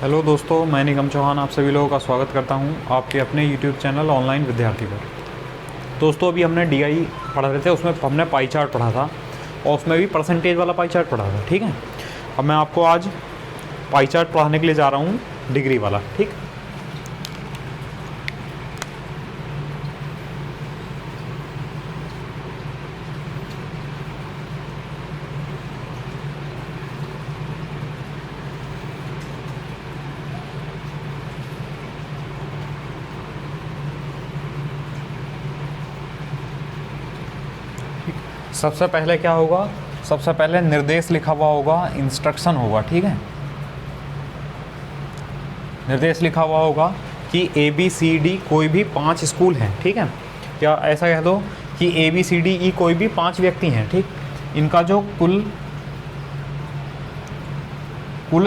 Hello दोस्तों, मैं निगम चौहान आप सभी लोगों का स्वागत करता हूं आपके अपने यूट्यूब चैनल ऑनलाइन विद्यार्थी पर। दोस्तों, अभी हमने डीआई पढ़ा रहे थे, उसमें हमने पाई चार्ट पढ़ा था और उसमें भी परसेंटेज वाला पाई चार्ट पढ़ा था। ठीक है, अब मैं आपको आज पाई चार्ट पढ़ाने के लिए जा रहा हूँ डिग्री वाला। ठीक, सबसे पहले क्या होगा, सबसे पहले निर्देश लिखा हुआ होगा, इंस्ट्रक्शन होगा। ठीक है, निर्देश लिखा हुआ होगा कि ABCD कोई भी 5 स्कूल हैं। ठीक है, या ऐसा कह दो कि ABCDE कोई भी 5 व्यक्ति हैं। ठीक, इनका जो कुल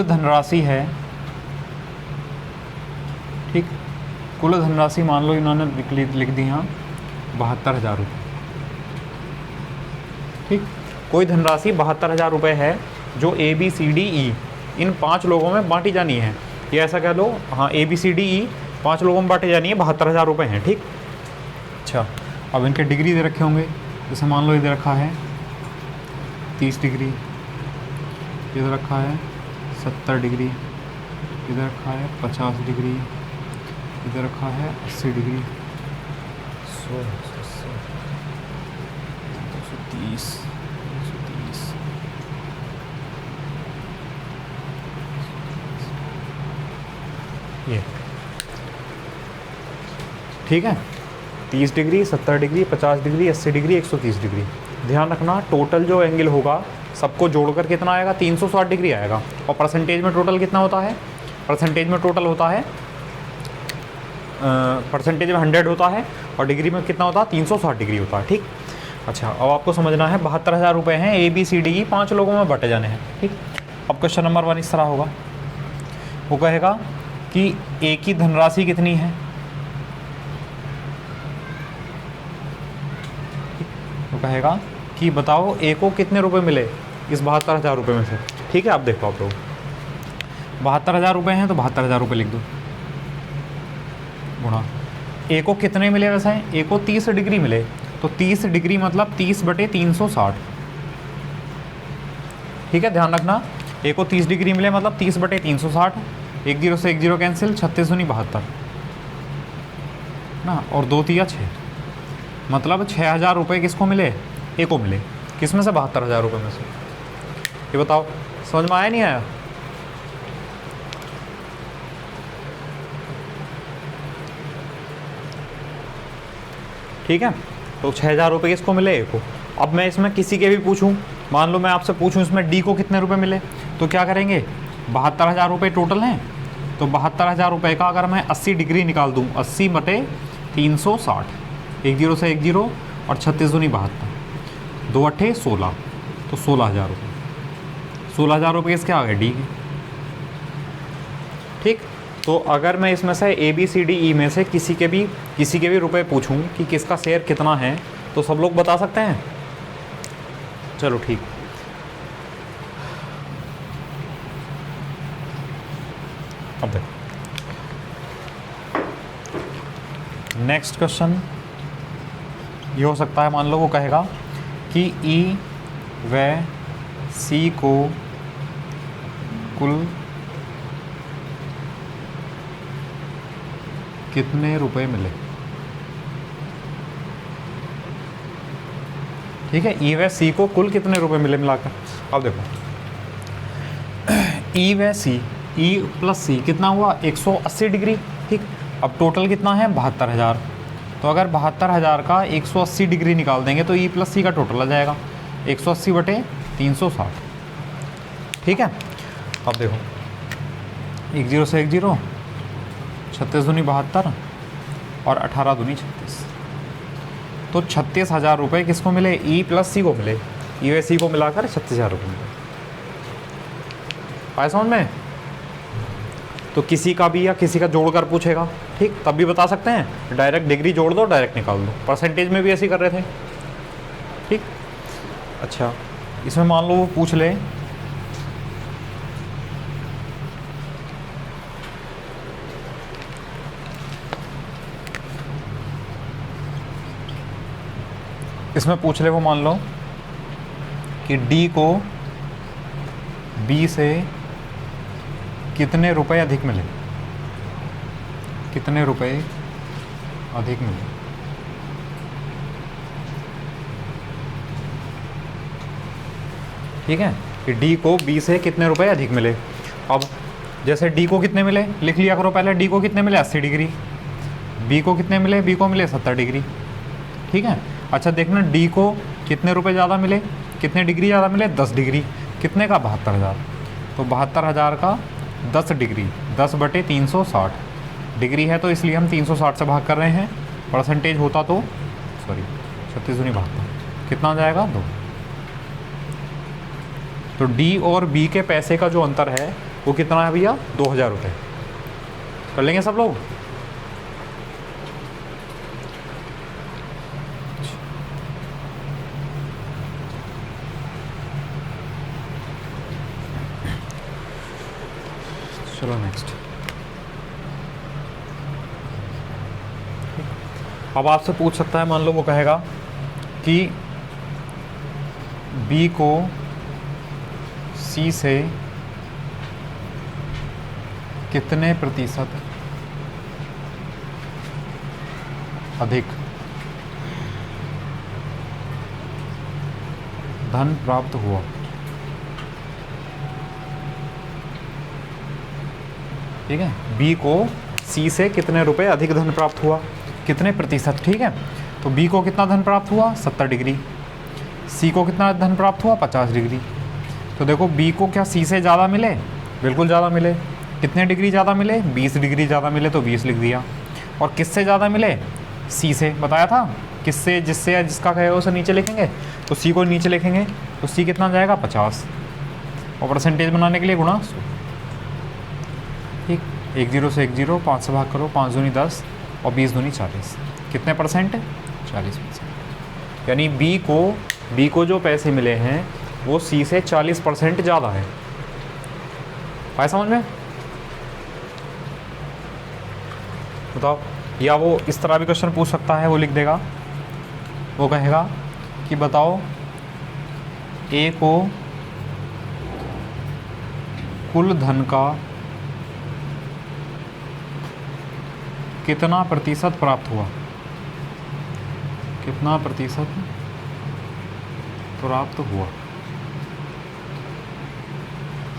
धनराशि है, ठीक, कुल धनराशि मान लो इन्होंने लिख दी यहाँ 72,000 रुपये। ठीक, कोई धनराशि 72,000 रुपये है जो ABCDE इन 5 लोगों में बांटी जानी है। ये ऐसा कह लो, हाँ, ABCDE 5 लोगों में बांटे जानी है, 72,000 रुपये हैं। ठीक, अच्छा, अब इनके डिग्री दे रखे होंगे, जैसे मान लो इधर रखा है 30 डिग्री, इधर रखा है 70 डिग्री, इधर रखा है 50 डिग्री, इधर रखा है 80 डिग्री, 230, 230, ये ठीक है। 30 degree, 70 degree, 50 degree, 80 degree, 130 degree. ध्यान रखना, टोटल जो एंगल होगा सबको जोड़कर कितना आएगा, 360 डिग्री आएगा। और परसेंटेज में टोटल कितना होता है, परसेंटेज में टोटल होता है, परसेंटेज में 100 होता है और डिग्री में कितना होता है, 360 डिग्री होता है। ठीक, अच्छा, अब आपको समझना है 72,000 रुपये हैं, ABCDE 5 लोगों में बटे जाने हैं। ठीक, अब क्वेश्चन नंबर 1 इस तरह होगा, वो कहेगा कि A की धनराशि कितनी है। वो कहेगा कि बताओ A को कितने रुपए मिले इस 72,000 रुपये में से। ठीक है, आप देखो, आप लोग 72,000 रुपये हैं तो 72,000 रुपये लिख दो, गुणा A को कितने मिले, वैसे A को 30 डिग्री मिले, तो 30 डिग्री मतलब 30/360। ठीक है, ध्यान रखना, A को 30 डिग्री मिले मतलब 30/360, 1 0 से 1 0 कैंसिल, 36 दूनी 72 ना, और 2 तिया 6, मतलब 6,000 रुपये किसको मिले, A को मिले। किस में से, 72,000 रुपये में से। ये बताओ, समझ में आया नहीं आया। ठीक है, तो 6,000 रुपये किसको मिले, A को। अब मैं इसमें किसी के भी पूछूं, मान लो मैं आपसे पूछूं इसमें D को कितने रुपए मिले, तो क्या करेंगे, 72,000 रुपये टोटल हैं, तो 72,000 रुपये का अगर मैं 80 डिग्री निकाल दूं, 80/360, 1 0 से 1 0 और 36 दूनी 72, 2 8 16, तो 16,000 रुपये। 16,000 रुपये किसके आ गए, D के। ठीक, तो अगर मैं इसमें से ABCDE में से किसी के भी रुपए पूछूं कि किसका शेयर कितना है, तो सब लोग बता सकते हैं। चलो ठीक, अब देखो नेक्स्ट क्वेश्चन ये हो सकता है, मान लो वो कहेगा कि E व C को कुल कितने रुपए मिले। ठीक है, E व C को कुल कितने रुपए मिले मिलाकर। अब देखो, E व C, E प्लस C कितना हुआ, 180 डिग्री। ठीक, अब टोटल कितना है, 72,000, तो अगर 72,000 का 180 डिग्री निकाल देंगे तो E प्लस C का टोटल आ जाएगा 180/360। ठीक है, अब देखो 1 0 से 1 0, 36 दूनी 72 और 18 दूनी 36, तो 36,000 रुपये किसको मिले, E प्लस C को मिले। E व C को मिलाकर 36,000 रुपये मिले। आया समझ में। तो किसी का भी या किसी का जोड़कर पूछेगा, ठीक, तब भी बता सकते हैं, डायरेक्ट डिग्री जोड़ दो, डायरेक्ट निकाल दो। परसेंटेज में भी ऐसे ही कर रहे थे। ठीक, अच्छा, इसमें मान लो वो पूछ ले इसमें पूछ ले वो मान लो कि डी को बी से कितने रुपए अधिक मिले, कितने रुपए अधिक मिले। ठीक है, कि डी को बी से कितने रुपए अधिक मिले। अब जैसे डी को कितने मिले लिख लिया करो पहले, डी को कितने मिले 80 डिग्री, बी को कितने मिले, बी को मिले 70 डिग्री। ठीक है, अच्छा देखना डी को कितने रुपए ज़्यादा मिले, कितने डिग्री ज़्यादा मिले 10 डिग्री, कितने का 72,000। तो 72,000 का 10 डिग्री 10/360 डिग्री है, तो इसलिए हम 360 से भाग कर रहे हैं। परसेंटेज होता तो 36 दूनी 72, कितना आ जाएगा 2। तो डी और बी के पैसे का जो अंतर है वो कितना है भैया 2,000 रुपये। कर लेंगे सब लोग। चलो नेक्स्ट। अब आपसे पूछ सकता है, मान लो वो कहेगा कि बी को सी से कितने प्रतिशत अधिक धन प्राप्त हुआ। ठीक है, बी को सी से कितने रुपए अधिक धन प्राप्त हुआ, कितने प्रतिशत। ठीक है, तो बी को कितना धन प्राप्त हुआ 70 डिग्री, सी को कितना धन प्राप्त हुआ 50 डिग्री। तो देखो बी को क्या सी से ज़्यादा मिले, बिल्कुल ज़्यादा मिले। कितने डिग्री ज़्यादा मिले 20 डिग्री ज़्यादा मिले, तो 20 लिख दिया। और किससे ज़्यादा मिले, सी से, बताया था किससे, जिससे या जिसका कहे उसे नीचे लिखेंगे, तो सी को नीचे लिखेंगे, तो सी कितना जाएगा 50, और परसेंटेज बनाने के लिए गुणा 100। ठीक, 1 0 से 1 0, 5 से भाग करो, 5 दूनी 10 और 20 दूनी 40, कितने परसेंट 40%। यानी बी को जो पैसे मिले हैं वो सी से 40% ज़्यादा है। आया समझ में? बताओ, या वो इस तरह भी क्वेश्चन पूछ सकता है, वो लिख देगा, वो कहेगा कि बताओ ए को कुल धन का कितना प्रतिशत प्राप्त हुआ, कितना प्रतिशत प्राप्त हुआ।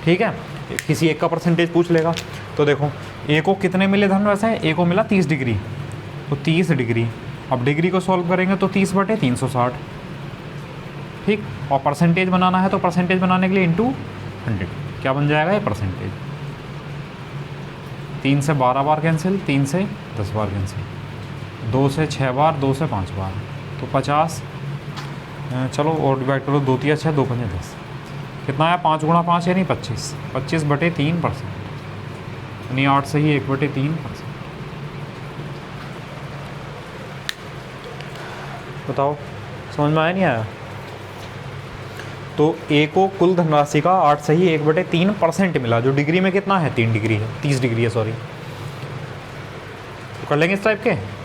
ठीक है, किसी एक का परसेंटेज पूछ लेगा। तो देखो ए को कितने मिले धन, वैसे ए को मिला 30 डिग्री, तो 30 डिग्री, अब डिग्री को सॉल्व करेंगे तो 30/360। ठीक, और परसेंटेज बनाना है तो परसेंटेज बनाने के लिए इंटू 100 क्या बन जाएगा ये परसेंटेज। 3 से 12 बार कैंसिल, 3 से 10 बार कैंसिल, 2 से 6 बार, 2 से 5 बार, तो 50। चलो और डिवाइड करो, 2 3 6, 2 5 10, कितना है 5 गुणा 5 यानी 25, 25/3%, यानी 8 से ही 1/3%। बताओ समझ में आया नहीं आया? तो ए को कुल धनराशि का 8 से ही 1/3% मिला, जो डिग्री में कितना है 3 डिग्री है, 30 डिग्री है सॉरी। तो कर लेंगे इस टाइप के।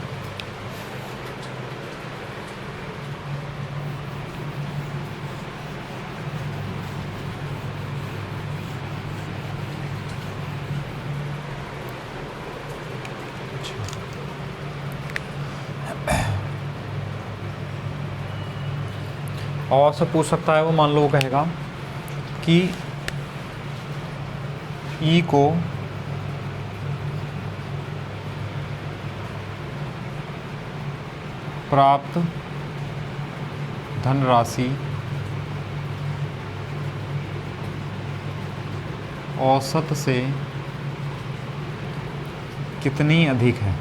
और से पूछ सकता है वो, मान लो वो कहेगा कि ई को प्राप्त धनराशि औसत से कितनी अधिक है।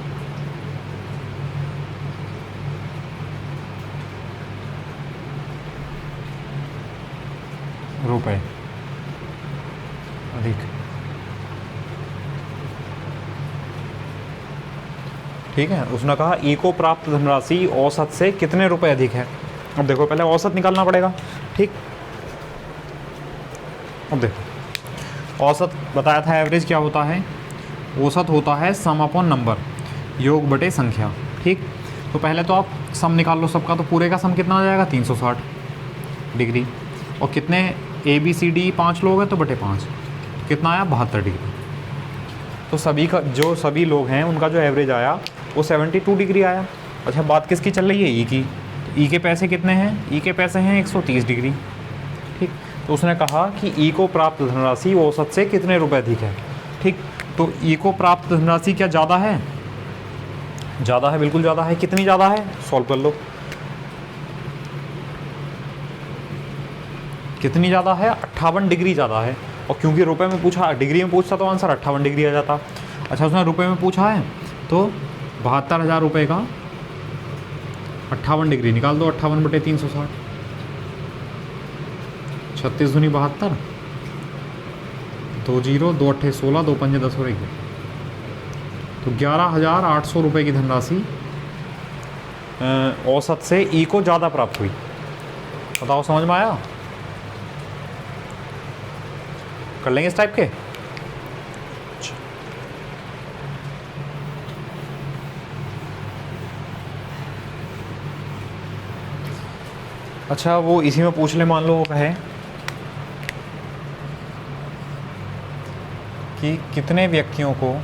रुपए अधिक। ठीक है, उसने कहा ई को प्राप्त धनराशि औसत से कितने रुपए अधिक है। अब देखो पहले औसत निकालना पड़ेगा। ठीक, अब देखो औसत बताया था, एवरेज क्या होता है, औसत होता है सम अपॉन नंबर, योग बटे संख्या। ठीक, तो पहले तो आप सम निकाल लो सबका, तो पूरे का सम कितना हो जाएगा 360 डिग्री। और कितने ए बी सी डी 5 लोग हैं तो बटे 5 कितना आया 72 डिग्री। तो सभी का जो सभी लोग हैं उनका जो एवरेज आया वो 72 डिग्री आया। अच्छा, बात किसकी चल रही है? ई की। तो ई के पैसे कितने हैं? ई के पैसे हैं 130 डिग्री। ठीक, तो उसने कहा कि ई को प्राप्त धनराशि औसत से कितने रुपए अधिक है। ठीक, तो ई को प्राप्त धनराशि क्या ज़्यादा है? ज़्यादा है, बिल्कुल ज़्यादा है। कितनी ज़्यादा है? सॉल्व कर लो। कितनी ज़्यादा है? 58 डिग्री ज़्यादा है। और क्योंकि रुपए में पूछा, डिग्री में पूछता तो आंसर 58 डिग्री आ जाता। अच्छा, उसने रुपए में पूछा है तो 72,000 रुपये का 58 डिग्री निकाल दो। 58 बटे 360, 36 दूनी 72, 2 0, 2 8 16, 2 5 10 और 1। तो 11,800 रुपये की धनराशि औसत से ई को ज़्यादा प्राप्त हुई। बताओ, समझ में आया? कर लेंगे इस टाइप के। अच्छा, वो इसी में पूछ ले, मान लो वो कहे कि कितने व्यक्तियों को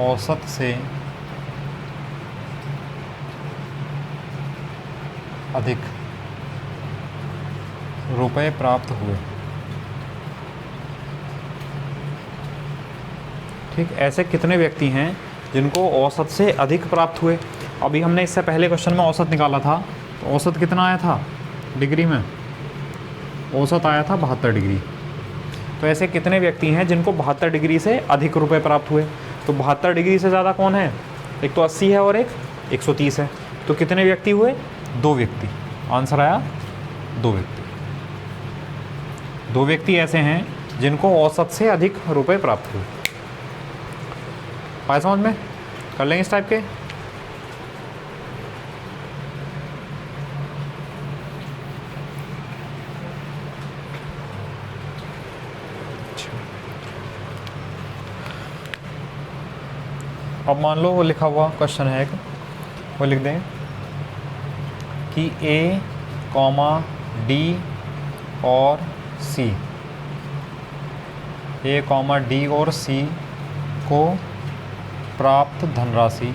औसत से अधिक रुपए प्राप्त हुए। ठीक, ऐसे कितने व्यक्ति हैं जिनको औसत से अधिक प्राप्त हुए। अभी हमने इससे पहले क्वेश्चन में औसत निकाला था, तो औसत कितना आया था डिग्री में? औसत आया था 72 डिग्री। तो ऐसे कितने व्यक्ति हैं जिनको 72 डिग्री से अधिक रुपए प्राप्त हुए। तो 72 डिग्री से ज़्यादा कौन है? एक तो 80 है और एक 130 है। तो कितने व्यक्ति हुए? 2 व्यक्ति। आंसर आया 2 व्यक्ति। 2 व्यक्ति ऐसे हैं जिनको औसत से अधिक रुपए प्राप्त हुए। आया समझ में? कर लेंगे इस टाइप के। अब मान लो वो लिखा हुआ क्वेश्चन है एक, वो लिख दें कि ए, डी और सी, ए, डी और सी को प्राप्त धनराशि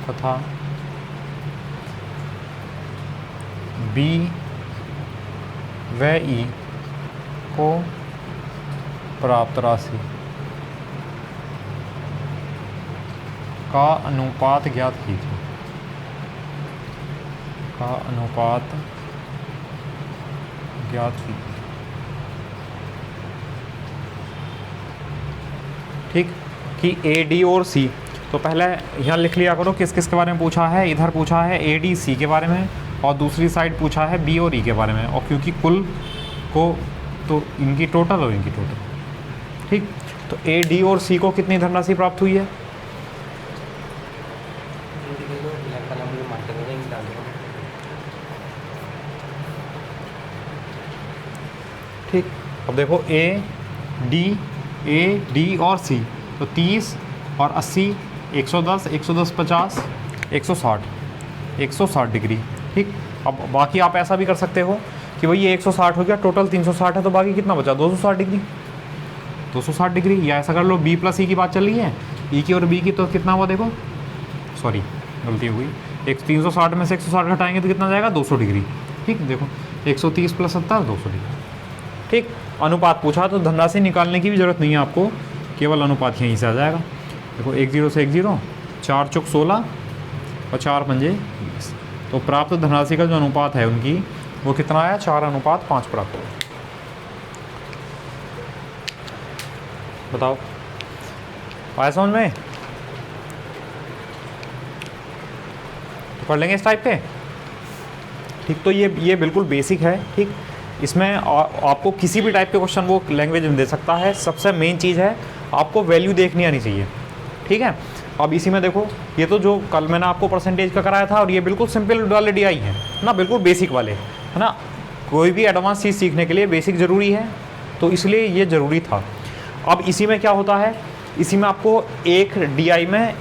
तथा बी व ई को प्राप्त राशि का अनुपात ज्ञात कीजिए। का अनुपात ज्ञात कीजिए। ठीक, कि ए, डी और सी। तो पहले यहाँ लिख लिया करो किस किस के बारे में पूछा है। इधर पूछा है ए, डी, सी के बारे में, और दूसरी साइड पूछा है बी और ई के बारे में। और क्योंकि कुल को तो इनकी टोटल और इनकी टोटल। ठीक, तो ए, डी और सी को कितनी धनराशि प्राप्त हुई है? ठीक, अब देखो ए, डी और सी, तो 30 और 80, 110, 110 50, 160 डिग्री। ठीक, अब बाकी आप ऐसा भी कर सकते हो कि भाई ये 160 हो गया, टोटल 360 है, तो बाकी कितना बचा? 260 डिग्री। 260 डिग्री, या ऐसा कर लो बी प्लस ई की बात चल रही है, ई की और बी की, तो कितना हुआ देखो, सॉरी गलती हो गई। 360 में से 160 घटाएंगे तो कितना जाएगा? 200 डिग्री। ठीक, देखो 130 + 70 200 डिग्री। ठीक, अनुपात पूछा तो धनराशि निकालने की भी ज़रूरत नहीं है आपको, केवल अनुपात यहीं से आ जाएगा। देखो 1 0 से 1 0, 4 चौक 16 और 4 पंजे 20। तो प्राप्त धनराशि का जो अनुपात है उनकी, वो कितना आया? 4:5 प्राप्त हुआ। बताओ, आया समझ में? तो कर लेंगे इस टाइप के। ठीक, तो ये बिल्कुल बेसिक है। ठीक, इसमें आपको किसी भी टाइप के क्वेश्चन वो लैंग्वेज में दे सकता है। सबसे मेन चीज़ है आपको वैल्यू देखनी आनी चाहिए। ठीक है, अब इसी में देखो, ये तो जो कल मैंने आपको परसेंटेज का कराया था, और ये बिल्कुल सिंपल वाले DI है ना, बिल्कुल बेसिक वाले, है ना। कोई भी एडवांस चीज़ सीखने के लिए बेसिक ज़रूरी है, तो इसलिए ये ज़रूरी था। अब इसी में क्या होता है, इसी में आपको एक DI में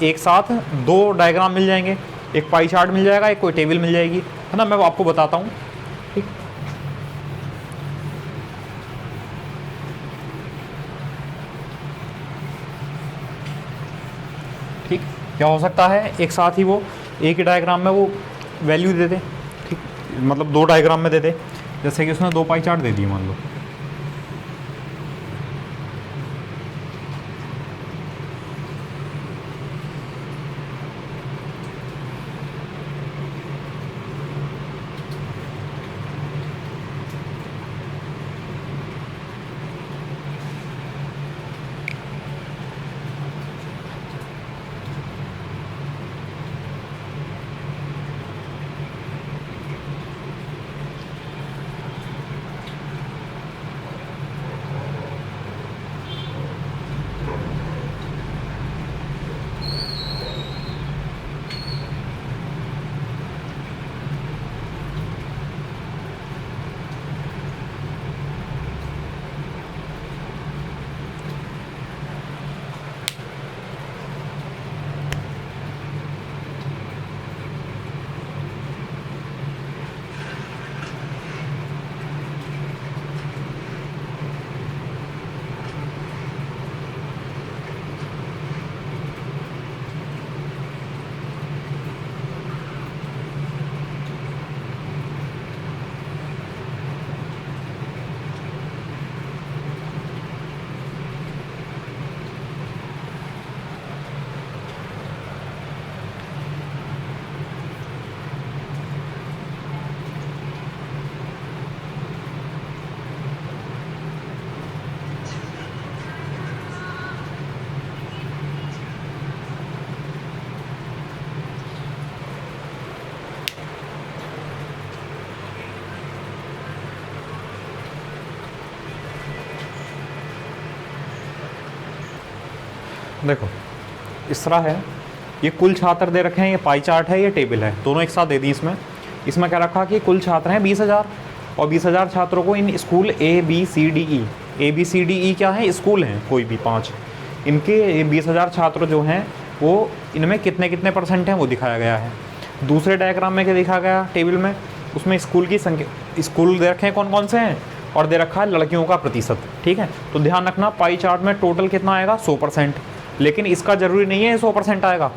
एक साथ 2 डायग्राम मिल जाएंगे, एक पाई चार्ट मिल जाएगा, एक कोई टेबल मिल जाएगी, है ना। मैं आपको बताता हूँ, ठीक। ठीक, क्या हो सकता है, एक साथ ही वो एक ही डायग्राम में वो वैल्यू दे दे, ठीक, मतलब 2 डायग्राम में दे दे। जैसे कि उसने 2 पाई चार्ट दे दिए मान लो, देखो इस तरह है, ये कुल छात्र दे रखे हैं, ये पाई चार्ट है, ये टेबल है, दोनों एक साथ दे दी। इसमें क्या रखा कि कुल छात्र हैं 20,000, और 20,000 छात्रों को इन स्कूल ABCDE क्या है, स्कूल हैं कोई भी 5, इनके 20,000 छात्र जो हैं वो इनमें कितने कितने % हैं वो दिखाया गया है। दूसरे डायग्राम में क्या दिखा गया टेबल में, उसमें स्कूल की संख्या, स्कूल दे रखे हैं कौन कौन से हैं, और दे रखा है लड़कियों का प्रतिशत, ठीक है। तो ध्यान रखना पाई चार्ट में टोटल कितना आएगा, 100%, लेकिन इसका ज़रूरी नहीं है 100% आएगा,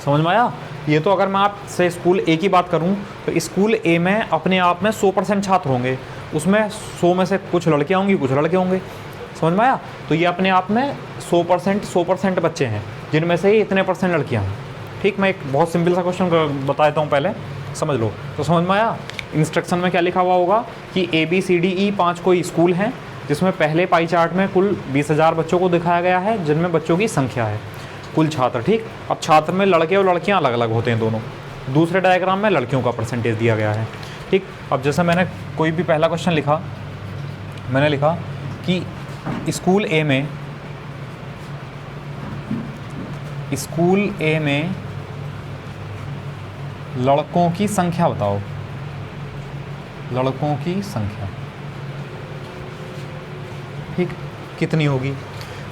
समझ में आया। ये तो अगर मैं आपसे स्कूल A की बात करूं तो स्कूल A में अपने आप में 100% छात्र होंगे, उसमें 100 में से कुछ लड़कियां होंगी कुछ लड़के होंगे, समझ में आया। तो ये अपने आप में 100% बच्चे हैं, जिनमें से ही इतने % लड़कियां हैं, ठीक। मैं एक बहुत सिंपल सा क्वेश्चन बता देता हूँ, पहले समझ लो। तो समझ में आया, इंस्ट्रक्शन में क्या लिखा हुआ होगा कि ABCDE 5 कोई स्कूल हैं, जिसमें पहले पाई चार्ट में कुल 20,000 बच्चों को दिखाया गया है, जिनमें बच्चों की संख्या है, कुल छात्र, ठीक। अब छात्र में लड़के और लड़कियां अलग अलग होते हैं दोनों। दूसरे डायग्राम में लड़कियों का % दिया गया है, ठीक। अब जैसे मैंने कोई भी पहला क्वेश्चन लिखा, मैंने लिखा कि स्कूल A में लड़कों की संख्या बताओ, लड़कों की संख्या, ठीक, कितनी होगी।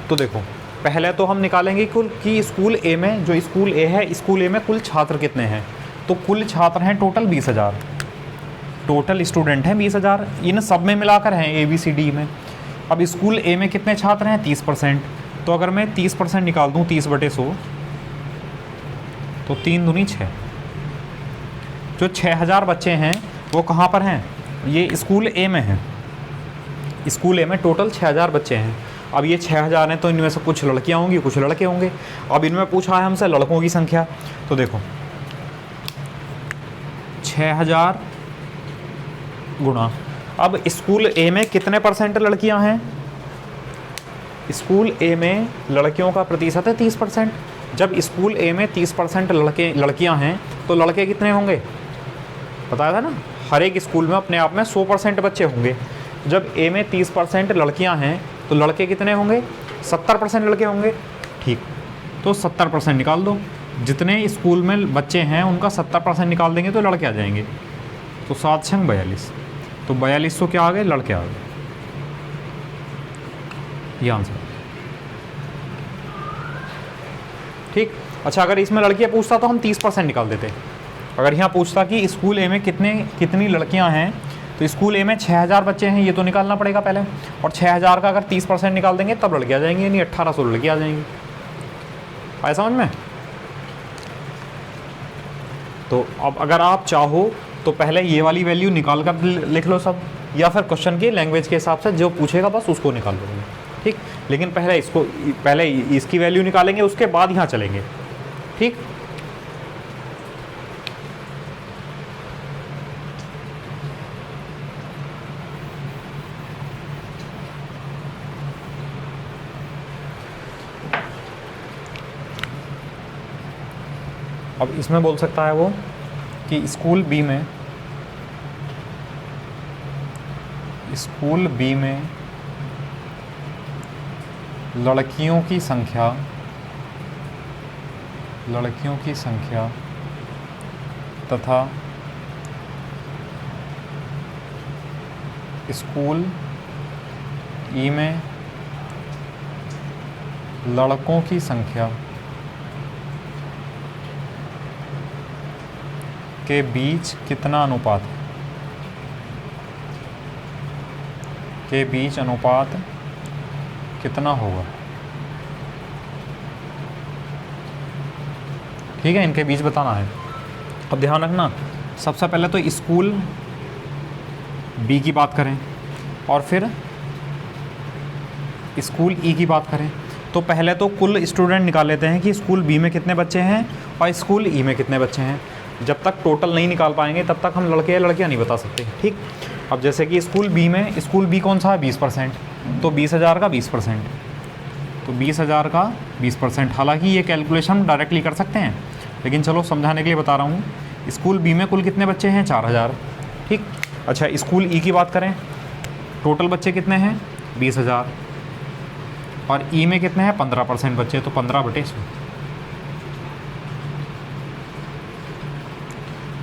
तो देखो पहले तो हम निकालेंगे कुल कि स्कूल A में, जो स्कूल A है, स्कूल A में कुल छात्र कितने हैं। तो कुल छात्र हैं टोटल 20,000, टोटल स्टूडेंट हैं 20,000, इन सब में मिलाकर हैं ABCD में। अब स्कूल A में कितने छात्र हैं, 30%। तो अगर मैं 30% निकाल दूँ 30/100, तो 3 दूनी 6, जो 6,000 बच्चे हैं वो कहाँ पर हैं, ये स्कूल A में हैं। स्कूल A में टोटल 6,000 बच्चे हैं। अब ये 6,000 हैं, तो इनमें से कुछ लड़कियां होंगी कुछ लड़के होंगे। अब इनमें पूछा है हमसे लड़कों की संख्या, तो देखो 6,000 गुणा, अब स्कूल A में कितने % लड़कियां हैं, स्कूल A में लड़कियों का प्रतिशत है 30%। जब स्कूल A में 30% लड़कियां हैं, तो लड़के कितने होंगे, बताया था ना, हर एक स्कूल में अपने आप में 100% बच्चे होंगे। जब A में 30% लड़कियां हैं, तो लड़के कितने होंगे, 70% लड़के होंगे, ठीक। तो 70% निकाल दो। जितने स्कूल में बच्चे हैं उनका 70% निकाल देंगे तो लड़के आ जाएंगे। तो 7 छंग 42, तो 42 तो क्या आ गए, लड़के आ गए। ये आंसर ठीक। अच्छा, अगर इसमें लड़कियां पूछता तो हम 30% निकाल देते। अगर यहाँ पूछता कि स्कूल ए में कितनी लड़कियां हैं, तो स्कूल ए में 6000 बच्चे हैं, ये तो निकालना पड़ेगा पहले, और 6000 का अगर 30% निकाल देंगे तब लड़के आ जाएंगे, यानी 1800 लड़के आ जाएंगे। आया समझ में? तो अब अगर आप चाहो तो पहले ये वाली वैल्यू निकाल कर लिख लो सब, या फिर क्वेश्चन की लैंग्वेज के हिसाब से जो पूछेगा बस उसको निकाल लोगे, ठीक। लेकिन पहले इसकी वैल्यू निकालेंगे, उसके बाद यहाँ चलेंगे, ठीक। अब इसमें बोल सकता है वो कि स्कूल बी में लड़कियों की संख्या तथा स्कूल ई में लड़कों की संख्या के बीच कितना अनुपात है, के बीच अनुपात कितना होगा, ठीक है। इनके बीच बताना है। अब ध्यान रखना, सबसे पहले तो स्कूल बी की बात करें और फिर स्कूल ई की बात करें। तो पहले तो कुल स्टूडेंट निकाल लेते हैं कि स्कूल बी में कितने बच्चे हैं और स्कूल ई में कितने बच्चे हैं। जब तक टोटल नहीं निकाल पाएंगे तब तक हम लड़के या लड़कियां नहीं बता सकते, ठीक। अब जैसे कि स्कूल बी कौन सा है, 20%, तो 20,000 का 20%, तो 20,000 का 20%। हालांकि ये कैलकुलेशन हम डायरेक्टली कर सकते हैं, लेकिन चलो समझाने के लिए बता रहा हूँ। स्कूल बी में कुल कितने बच्चे हैं, 4000, ठीक। अच्छा, स्कूल ई की बात करें, टोटल बच्चे कितने हैं, 20,000, और ई में कितने हैं, 15% बच्चे, तो 15/100।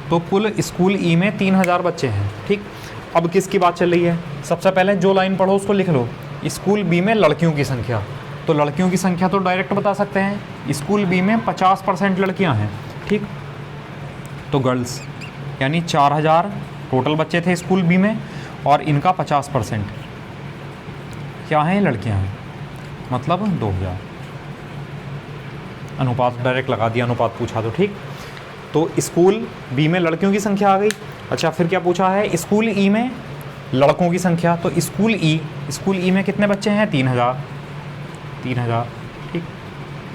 तो कुल स्कूल ई में 3000 बच्चे हैं, ठीक। अब किसकी बात चल रही है, सबसे पहले जो लाइन पढ़ो उसको लिख लो। स्कूल बी में लड़कियों की संख्या, तो लड़कियों की संख्या तो डायरेक्ट बता सकते हैं। स्कूल बी में 50% लड़कियां हैं, ठीक। तो गर्ल्स, यानी 4000 टोटल बच्चे थे स्कूल बी में, और इनका 50% क्या है, लड़कियां हैं, मतलब 2000। अनुपात डायरेक्ट लगा दिया, अनुपात पूछा तो, ठीक। तो स्कूल बी में लड़कियों की संख्या आ गई। अच्छा, फिर क्या पूछा है, स्कूल ई में लड़कों की संख्या, तो स्कूल ई में कितने बच्चे हैं, 3000, ठीक,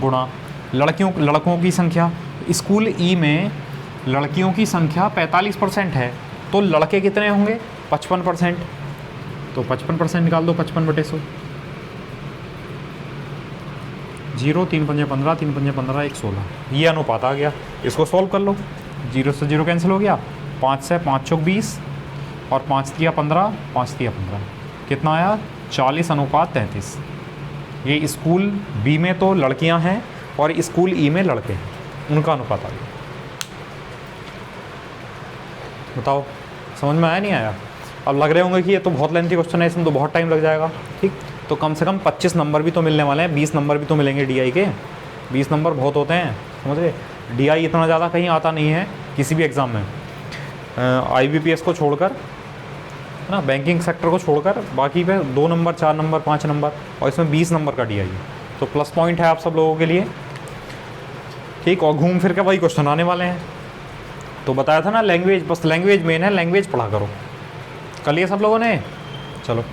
गुणा लड़कों की संख्या। स्कूल ई में लड़कियों की संख्या 45% है, तो लड़के कितने होंगे, 55%, तो 55% निकाल दो, 55/100। 0 3 5 15, 3 5 15, 1 16, ये अनुपात आ गया। इसको सॉल्व कर लो, 0 से 0 कैंसिल हो गया, 5 से 5 चौक 20, और 5 तिया 15, 5 तिया 15, कितना आया, 40:33। ये स्कूल बी में तो लड़कियां हैं और स्कूल ई में लड़के हैं, उनका अनुपात आ गया। बताओ समझ में आया, नहीं आया? अब लग रहे होंगे कि ये तो बहुत लेंथी क्वेश्चन है, इसमें तो बहुत टाइम लग जाएगा, ठीक। तो कम से कम 25 नंबर भी तो मिलने वाले हैं, 20 नंबर भी तो मिलेंगे डीआई के। 20 नंबर बहुत होते हैं, समझ रहे। डीआई इतना ज़्यादा कहीं आता नहीं है किसी भी एग्ज़ाम में, आईबीपीएस को छोड़कर, है ना, बैंकिंग सेक्टर को छोड़कर, बाकी पे 2 नंबर 4 नंबर 5 नंबर, और इसमें 20 नंबर का डीआई है। तो प्लस पॉइंट है आप सब लोगों के लिए, ठीक। और घूम फिर के वही क्वेश्चन आने वाले हैं। तो बताया था ना, लैंग्वेज, बस लैंग्वेज मेन है, लैंग्वेज पढ़ा करो। कर लिया सब लोगों ने? चलो,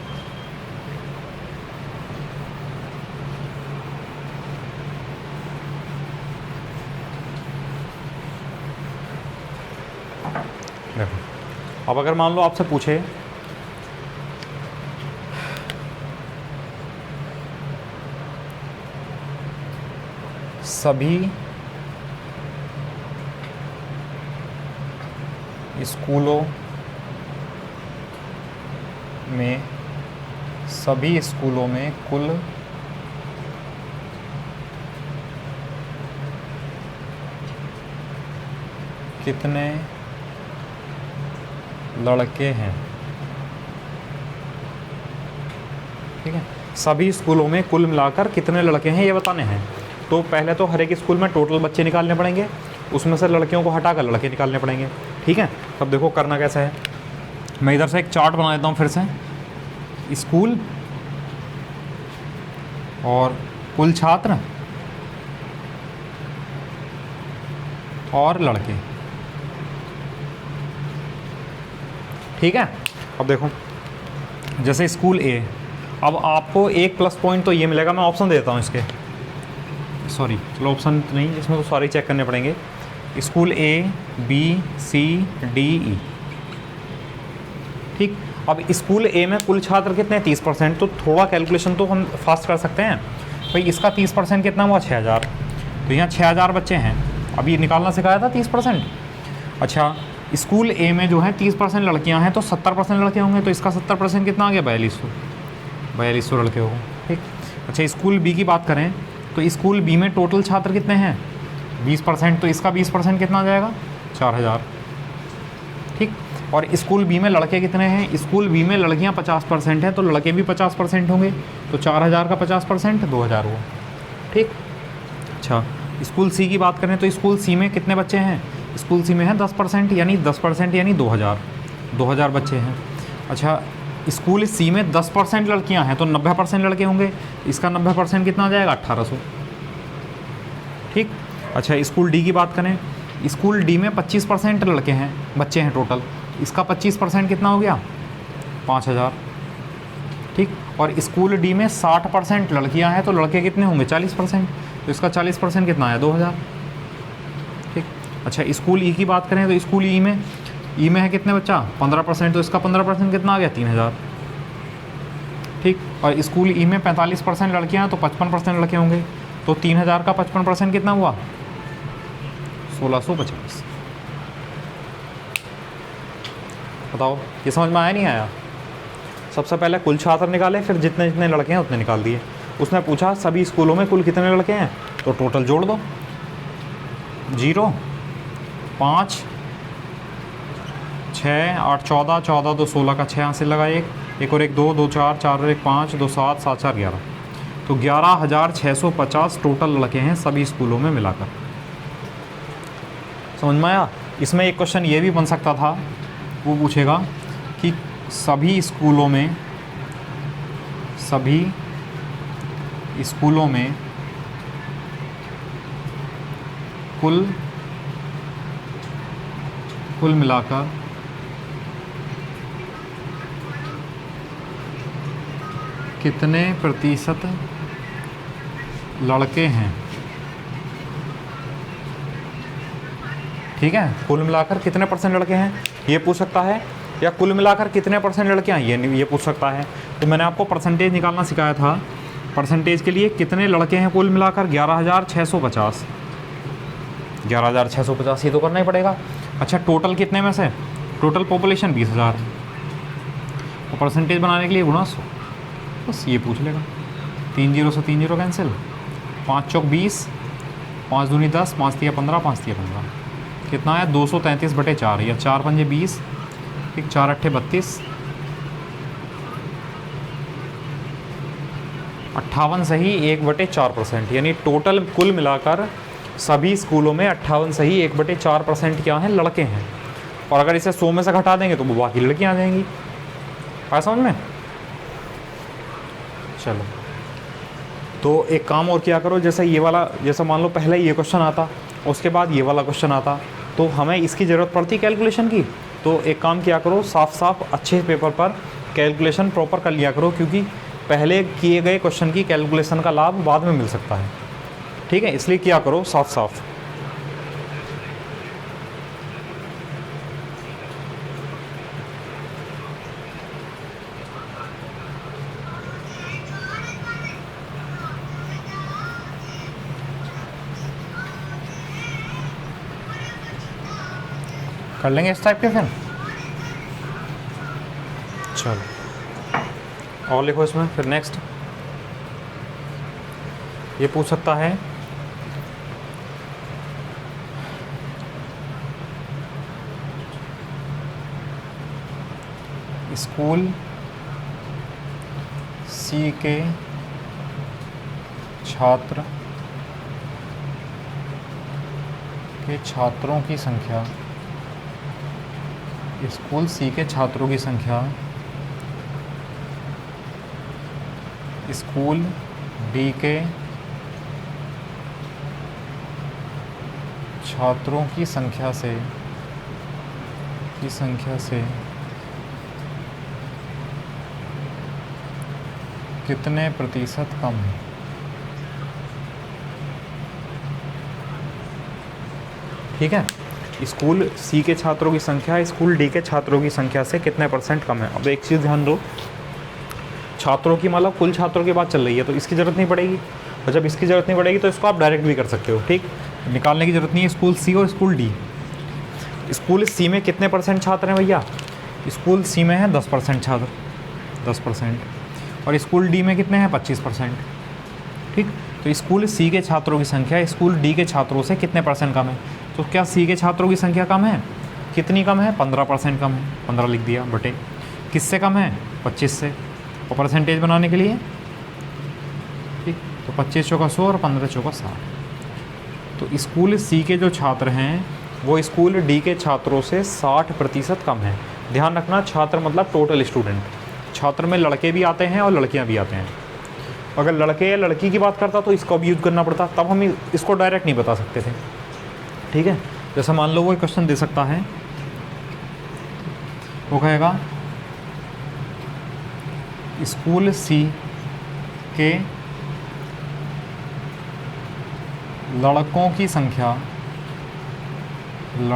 देखो, अब अगर मान लो आपसे पूछे सभी स्कूलों में कुल कितने लड़के हैं, ठीक है। सभी स्कूलों में कुल मिलाकर कितने लड़के हैं ये बताने हैं। तो पहले तो हर एक स्कूल में टोटल बच्चे निकालने पड़ेंगे, उसमें से लड़कियों को हटाकर लड़के निकालने पड़ेंगे, ठीक है। अब देखो करना कैसा है, मैं इधर से एक चार्ट बना देता हूँ फिर से। स्कूल और कुल छात्र और लड़के, ठीक है। अब देखो जैसे स्कूल ए, अब आपको एक प्लस पॉइंट तो ये मिलेगा, मैं ऑप्शन देता हूँ इसके, सॉरी चलो ऑप्शन नहीं, इसमें तो सारे चेक करने पड़ेंगे। School A B C D E, ठीक। अब स्कूल ए में कुल छात्र कितने हैं 30%, तो थोड़ा कैलकुलेशन तो हम फास्ट कर सकते हैं भाई। इसका 30% कितना हुआ 6000, तो यहाँ 6000 बच्चे हैं। अब ये निकालना सिखाया था 30%। अच्छा स्कूल ए में जो है 30% लड़कियाँ हैं, तो 70% लड़के होंगे, तो इसका 70% कितना आ गया 4200 लड़के हो गए, ठीक। अच्छा स्कूल बी की बात करें तो स्कूल बी में टोटल छात्र कितने हैं 20%, तो इसका 20% कितना आ जाएगा 4000, ठीक। और स्कूल बी में लड़के कितने हैं, स्कूल बी में लड़कियां 50% हैं, तो लड़के भी 50% होंगे, तो 4000 का 50% 2000 हुआ, ठीक। अच्छा स्कूल सी की बात करें तो स्कूल सी में कितने बच्चे हैं, स्कूल सी में है 10%, यानी 10% यानी 2000 बच्चे हैं। अच्छा स्कूल सी में 10% लड़कियां हैं, तो 90% लड़के होंगे, इसका 90% कितना आ जाएगा 1800, ठीक। अच्छा स्कूल डी की बात करें, स्कूल डी में 25% लड़के हैं, बच्चे हैं टोटल, इसका 25% कितना हो गया 5000, ठीक। और स्कूल डी में 60% लड़कियां हैं, तो लड़के कितने होंगे 40%, तो इसका 40% कितना आया 2000, ठीक। अच्छा स्कूल ई की बात करें तो स्कूल ई में है कितने बच्चा 15%, तो इसका 15% कितना आ गया 3000, ठीक। और स्कूल ई में 45% लड़कियां हैं, तो 55% लड़के होंगे, तो 3000 का 55% कितना हुआ 1650। बताओ ये समझ में आया नहीं आया। सबसे पहले कुल छात्र निकाले, फिर जितने जितने लड़के हैं उतने निकाल दिए। उसने पूछा सभी स्कूलों में कुल कितने लड़के हैं, तो टोटल जोड़ दो 0 5 6 8 14 14 2 16 का 6 यहाँ से लगा, एक और एक 2 2 4 4 और एक 5 2 7 7 4 11, तो 11650 टोटल लड़के हैं सभी स्कूलों में मिलाकर। समझ में आया। इसमें एक क्वेश्चन ये भी बन सकता था, वो पूछेगा कि सभी स्कूलों में कुल मिलाकर कितने प्रतिशत लड़के हैं, ठीक है। कुल मिलाकर कितने % लड़के हैं ये पूछ सकता है, या कुल मिलाकर कितने % लड़कियां हैं ये पूछ सकता है। तो मैंने आपको परसेंटेज निकालना सिखाया था, परसेंटेज के लिए कितने लड़के हैं कुल मिलाकर 11650, 11650 ये तो करना ही पड़ेगा। अच्छा टोटल कितने में से, टोटल पॉपुलेशन 20000, और परसेंटेज बनाने के लिए गुणा 100, बस ये पूछ लेगा। 3 0 से 3 0 कैंसिल, 5 चौक 20, 5 दूनी 10, 5 तिया 15, 5 तिया 15, कितना है 233/4, या 4 पंजे 20, ठीक, 4 अट्ठे 32, 58 सही 1/4%, यानी टोटल कुल मिलाकर सभी स्कूलों में 58 सही 1/4% क्या हैं लड़के हैं। और अगर इसे 100 में से घटा देंगे तो वो बाकी लड़कियां आ जाएंगी। आया समझ में। चलो तो एक काम और किया करो, जैसे ये वाला, जैसे मान लो पहले ये क्वेश्चन आता, उसके बाद ये वाला क्वेश्चन आता, तो हमें इसकी ज़रूरत पड़ती कैलकुलेशन की। तो एक काम किया करो, साफ साफ अच्छे पेपर पर कैलकुलेशन प्रॉपर कर लिया करो, क्योंकि पहले किए गए क्वेश्चन की कैलकुलेशन का लाभ बाद में मिल सकता है, ठीक है। इसलिए किया करो साफ साफ। कर लेंगे इस टाइप के फिर। चलो और लिखो इसमें फिर। नेक्स्ट ये पूछ सकता है स्कूल सी के छात्रों की संख्या, स्कूल सी के छात्रों की संख्या स्कूल डी के छात्रों की संख्या से कितने प्रतिशत कम है। ठीक है, स्कूल सी के छात्रों की संख्या स्कूल डी के छात्रों की संख्या से कितने % कम है। अब एक चीज़ ध्यान दो, छात्रों की मतलब कुल छात्रों की बात चल रही है, तो इसकी ज़रूरत नहीं पड़ेगी, और जब इसकी ज़रूरत नहीं पड़ेगी तो इसको आप डायरेक्ट भी कर सकते हो। ठीक, निकालने की ज़रूरत नहीं है स्कूल सी और स्कूल डी। स्कूल सी में कितने % छात्र हैं भैया, स्कूल सी में है 10% छात्र, 10%, और स्कूल डी में कितने हैं 25%। ठीक, तो स्कूल सी के छात्रों की संख्या स्कूल डी के छात्रों से कितने % कम है। तो क्या सी के छात्रों की संख्या कम है, कितनी कम है, 15% कम है, 15 लिख दिया बटे, किससे कम है, 25 से, और परसेंटेज बनाने के लिए, ठीक, तो 25 चौका 100 और 15 चौका 60। तो स्कूल सी के जो छात्र हैं वो स्कूल डी के छात्रों से 60% कम है। ध्यान रखना, छात्र मतलब टोटल स्टूडेंट, छात्र में लड़के भी आते हैं और लड़कियां भी आते हैं। अगर लड़के या लड़की की बात करता तो इसका भी यूज़ करना पड़ता, तब हम इसको डायरेक्ट नहीं बता सकते थे। ठीक है, जैसे मान लो वो क्वेश्चन दे सकता है, वो कहेगा स्कूल सी के लड़कों की संख्या स्कूल डी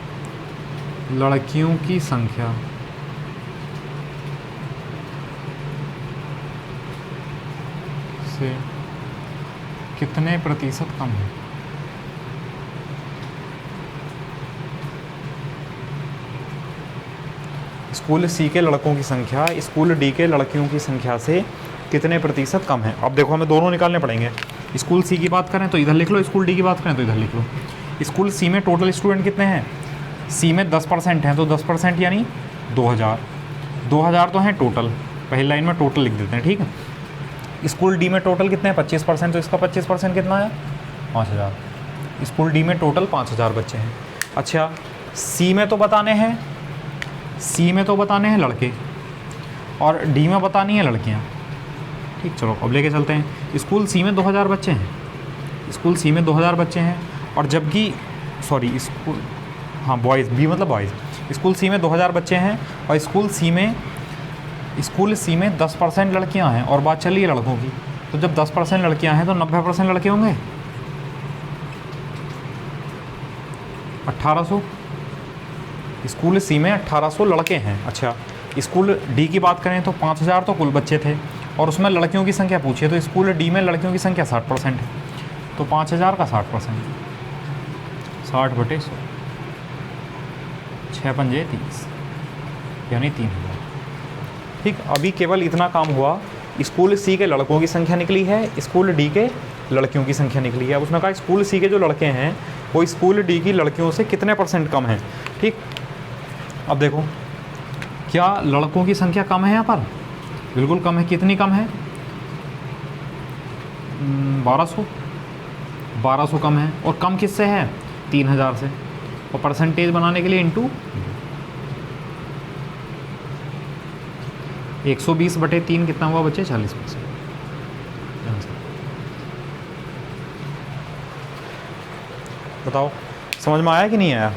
के लड़कियों की संख्या से कितने प्रतिशत कम है। स्कूल सी के लड़कों की संख्या स्कूल डी के लड़कियों की संख्या से कितने प्रतिशत कम है। अब देखो हमें दोनों निकालने पड़ेंगे। स्कूल सी की बात करें तो इधर लिख लो, स्कूल डी की बात करें तो इधर लिख लो। स्कूल सी में टोटल स्टूडेंट कितने हैं, सी में 10% हैं, तो 10% यानी 2000 तो हैं टोटल, पहली लाइन में टोटल लिख देते हैं। ठीक है, स्कूल डी में टोटल कितने हैं 25%, तो इसका 25% कितना है 5000। स्कूल डी में टोटल 5000 बच्चे हैं। अच्छा, सी में तो बताने हैं लड़के और डी में बतानी है लड़कियां। ठीक, चलो अब लेके चलते हैं। स्कूल सी में 2000 बच्चे हैं, स्कूल सी में 2000 बच्चे हैं, और जबकि स्कूल बॉयज़, बी मतलब बॉयज़, स्कूल सी में 2000 बच्चे हैं और स्कूल सी में 10% लड़कियां हैं और बात चली है लड़कों की। तो जब 10% लड़कियां हैं तो 90% लड़के होंगे, 1800। स्कूल सी में 1800 लड़के हैं। अच्छा, स्कूल डी की बात करें तो 5000 तो कुल बच्चे थे और उसमें लड़कियों की संख्या पूछी है, तो स्कूल डी में लड़कियों की संख्या 60% है, तो 5000 का 60%, 60/100, 6 पंजे 30, यानी 3000। ठीक, अभी केवल इतना काम हुआ। स्कूल सी के लड़कों की संख्या निकली है, स्कूल डी के लड़कियों की संख्या निकली है। अब उसने कहा स्कूल सी के जो लड़के हैं वो स्कूल डी की लड़कियों से कितने % कम हैं। ठीक, अब देखो क्या लड़कों की संख्या कम है यहाँ पर, बिल्कुल कम है। कितनी कम है, 1200 कम है, और कम किससे है 3000 से, और परसेंटेज बनाने के लिए इंटू 120/3 कितना हुआ बच्चे, 40%। बताओ समझ में आया कि नहीं आया।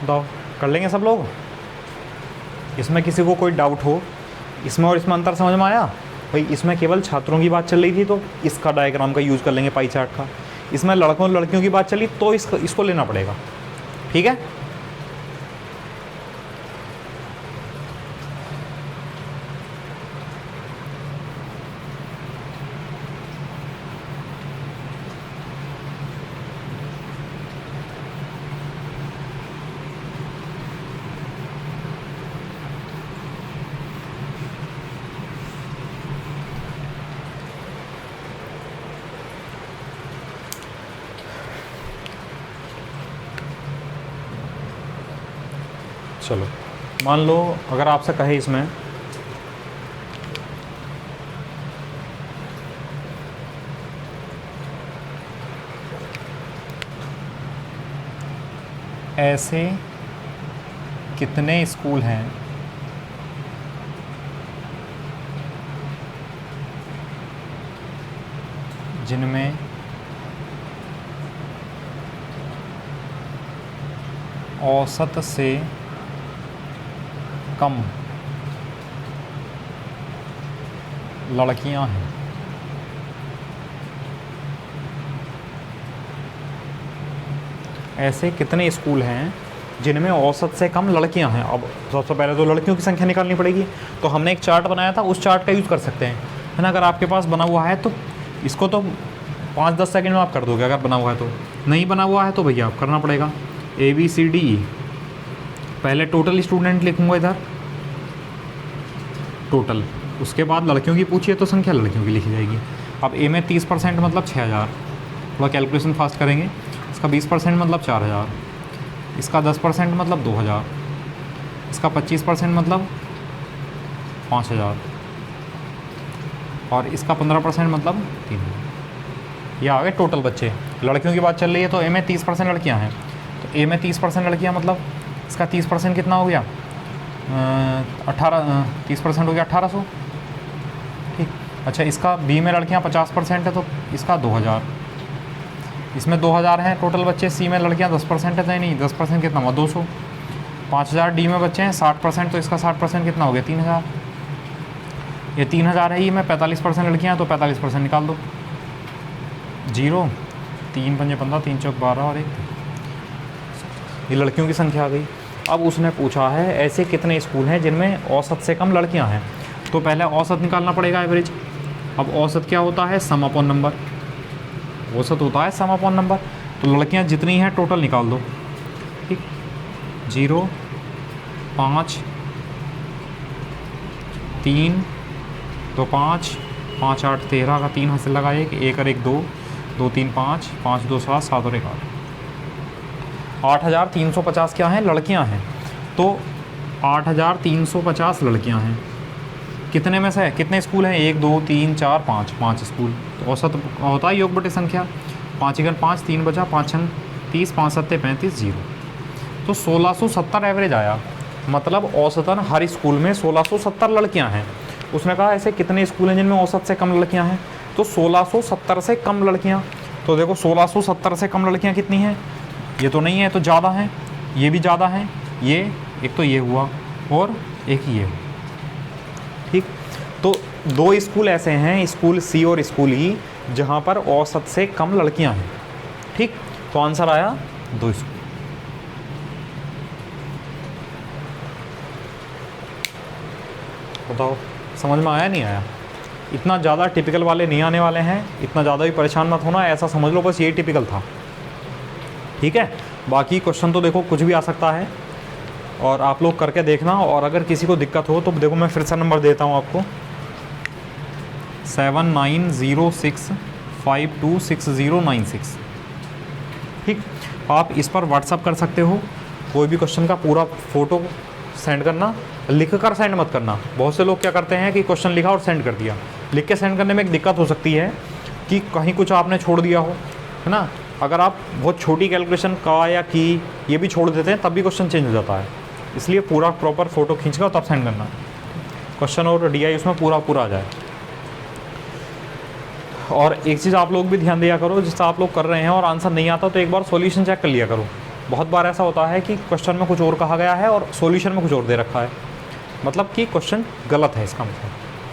बताओ कर लेंगे सब लोग। इसमें किसी को कोई डाउट हो, इसमें और इसमें अंतर समझ में आया भाई। इसमें केवल छात्रों की बात चल रही थी तो इसका डायग्राम का यूज़ कर लेंगे, पाई चार्ट का। इसमें लड़कों लड़कियों की बात चली तो इसको लेना पड़ेगा। ठीक है, चलो मान लो अगर आपसे कहे इसमें ऐसे कितने स्कूल हैं जिनमें औसत से कम लड़कियां हैं। ऐसे कितने स्कूल हैं जिनमें औसत से कम लड़कियां हैं। अब सबसे पहले तो लड़कियों की संख्या निकालनी पड़ेगी, तो हमने एक चार्ट बनाया था, उस चार्ट का यूज़ कर सकते हैं, है ना। अगर आपके पास बना हुआ है तो इसको तो 5-10 सेकंड में आप कर दोगे, अगर बना हुआ है तो। नहीं बना हुआ है तो भैया आप करना पड़ेगा। ABCDE, पहले टोटल स्टूडेंट लिखूंगा इधर, टोटल, उसके बाद लड़कियों की पूछिए तो संख्या लड़कियों की लिखी जाएगी। अब A में 30% मतलब 6000, थोड़ा कैलकुलेशन फास्ट करेंगे। इसका 20% मतलब 4000, इसका 10% मतलब 2000, इसका 25% मतलब 5000 और इसका 15% मतलब 3000। ये आ गए टोटल बच्चे। लड़कियों की बात चल रही है तो A में 30% लड़कियां हैं, तो A में 30% लड़कियां मतलब इसका 30% कितना हो गया, 30% हो गया 1800, ठीक। अच्छा, इसका B में लड़कियां 50% है तो इसका 2000, इसमें 2000 हैं टोटल बच्चे। C में लड़कियां 10% है, नहीं 10% कितना हुआ 200, 5000 D में बच्चे हैं 60%, तो इसका 60% कितना हो गया 3000। ये 3000 है, ये में 45% लड़कियां हैं तो 45% निकाल दो। 0, 3 पंजे 15, 3 चौक 12 और 1, ये लड़कियों की संख्या आ गई। अब उसने पूछा है ऐसे कितने स्कूल हैं जिनमें औसत से कम लड़कियां हैं, तो पहले औसत निकालना पड़ेगा, एवरेज। अब औसत क्या होता है, सम अपॉन नंबर। औसत होता है सम अपॉन नंबर, तो लड़कियां जितनी हैं टोटल निकाल दो, ठीक। 0, 5, 3, तो 5, 5, 8, 13 का 3 हासिल लगाए, 1 और 1 2, 2 3 5, 5 2 7, 7 और 1 8, 8350 क्या हैं, लड़कियां हैं। तो 8350 लड़कियां हैं। कितने में से, कितने स्कूल हैं, 1 2 3 4 5, 5 स्कूल। तो औसत होता है योग बटे संख्या, 5 × 5 3 बचा, 5 × 30, 5 7 35, 0। तो 1670 एवरेज आया, मतलब औसतन हर स्कूल में 1670 लड़कियां हैं। उसने कहा ऐसे कितने स्कूल हैं जिनमें औसत से कम लड़कियां हैं, तो 1670 से कम लड़कियां। तो देखो 1670 से कम लड़कियां कितनी हैं, ये तो नहीं है, तो ज़्यादा हैं, ये भी ज़्यादा हैं, ये एक तो ये हुआ और एक ये, ठीक। तो 2 स्कूल ऐसे हैं, स्कूल C और स्कूल E, जहाँ पर औसत से कम लड़कियां हैं, ठीक। तो आंसर आया 2 स्कूल। बताओ समझ में आया नहीं आया। इतना ज़्यादा टिपिकल वाले नहीं आने वाले हैं, इतना ज़्यादा भी परेशान मत होना, ऐसा समझ लो बस यही टिपिकल था, ठीक है। बाकी क्वेश्चन तो देखो कुछ भी आ सकता है और आप लोग करके देखना, और अगर किसी को दिक्कत हो तो देखो मैं फिर से नंबर देता हूँ आपको, 7906526096, ठीक। आप इस पर व्हाट्सअप कर सकते हो, कोई भी क्वेश्चन का पूरा फ़ोटो सेंड करना, लिख कर सेंड मत करना। बहुत से लोग क्या करते हैं कि क्वेश्चन लिखा और सेंड कर दिया। लिख के सेंड करने में एक दिक्कत हो सकती है कि कहीं कुछ आपने छोड़ दिया हो, है ना। अगर आप बहुत छोटी कैलकुलेशन का या की ये भी छोड़ देते हैं तब भी क्वेश्चन चेंज हो जाता है, इसलिए पूरा प्रॉपर फ़ोटो खींच कर तब सेंड करना, क्वेश्चन और DI उसमें पूरा आ जाए। और एक चीज़ आप लोग भी ध्यान दिया करो, जिससे आप लोग कर रहे हैं और आंसर नहीं आता तो एक बार सॉल्यूशन चेक कर लिया करो। बहुत बार ऐसा होता है कि क्वेश्चन में कुछ और कहा गया है और सॉल्यूशन में कुछ और दे रखा है, मतलब कि क्वेश्चन गलत है इसका मतलब,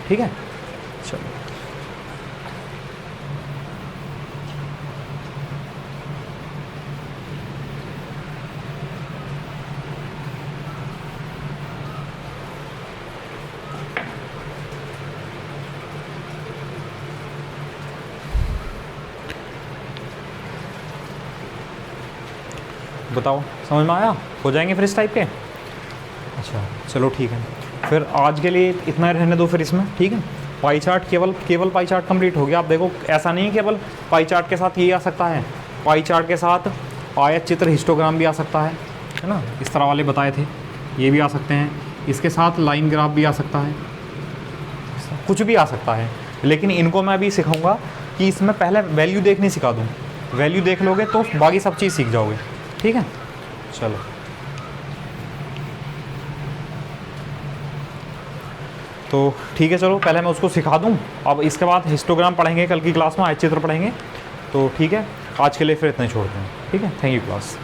ठीक है। चलो बताओ समझ में आया, हो जाएंगे फिर इस टाइप के। अच्छा चलो ठीक है, फिर आज के लिए इतना रहने दो फिर इसमें, ठीक है। पाई चार्ट केवल पाई चार्ट कंप्लीट हो गया। आप देखो ऐसा नहीं है केवल पाई चार्ट के साथ ये आ सकता है, पाई चार्ट के साथ आयत चित्र हिस्टोग्राम भी आ सकता है ना, इस तरह वाले बताए थे, ये भी आ सकते हैं, इसके साथ लाइन ग्राफ भी आ सकता है, कुछ भी आ सकता है। लेकिन इनको मैं अभी सिखाऊंगा कि इसमें पहले वैल्यू देखनी सिखा दूँ। वैल्यू देख लोगे तो बाकी सब चीज़ सीख जाओगे, ठीक है। चलो तो ठीक है, चलो पहले मैं उसको सिखा दूँ, अब इसके बाद हिस्टोग्राम पढ़ेंगे कल की क्लास में, आज चित्र पढ़ेंगे। तो ठीक है, आज के लिए फिर इतना ही छोड़ते हैं, ठीक है। Thank you class.